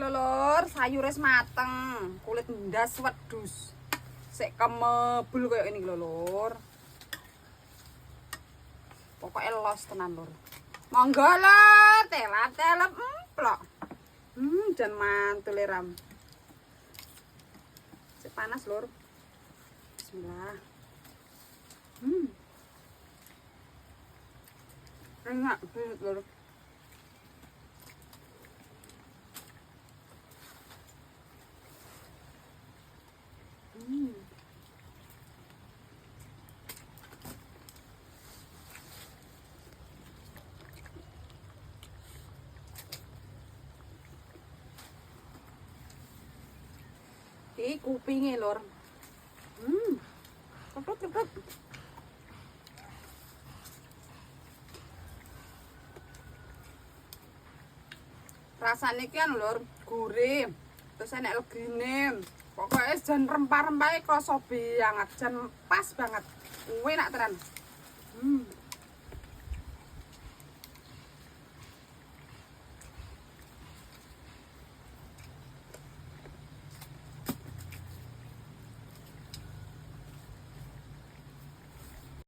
Lho lur, sayur wis mateng, kulit ndas wedhus. Sik kemebul koyo ini lho lur. Pokoknya los tenan lur. Monggo lur, telap-telep emplok. Jan mantul ram. Sik panas lur. Bismillah. Enak banget lur. Iki kupinge lur. Cepet. Rasane iki kan lur, gurih. Terus enek legine. Pokoknya jan rempah-rempahe krasa banget, jan pas banget. Enak tenan.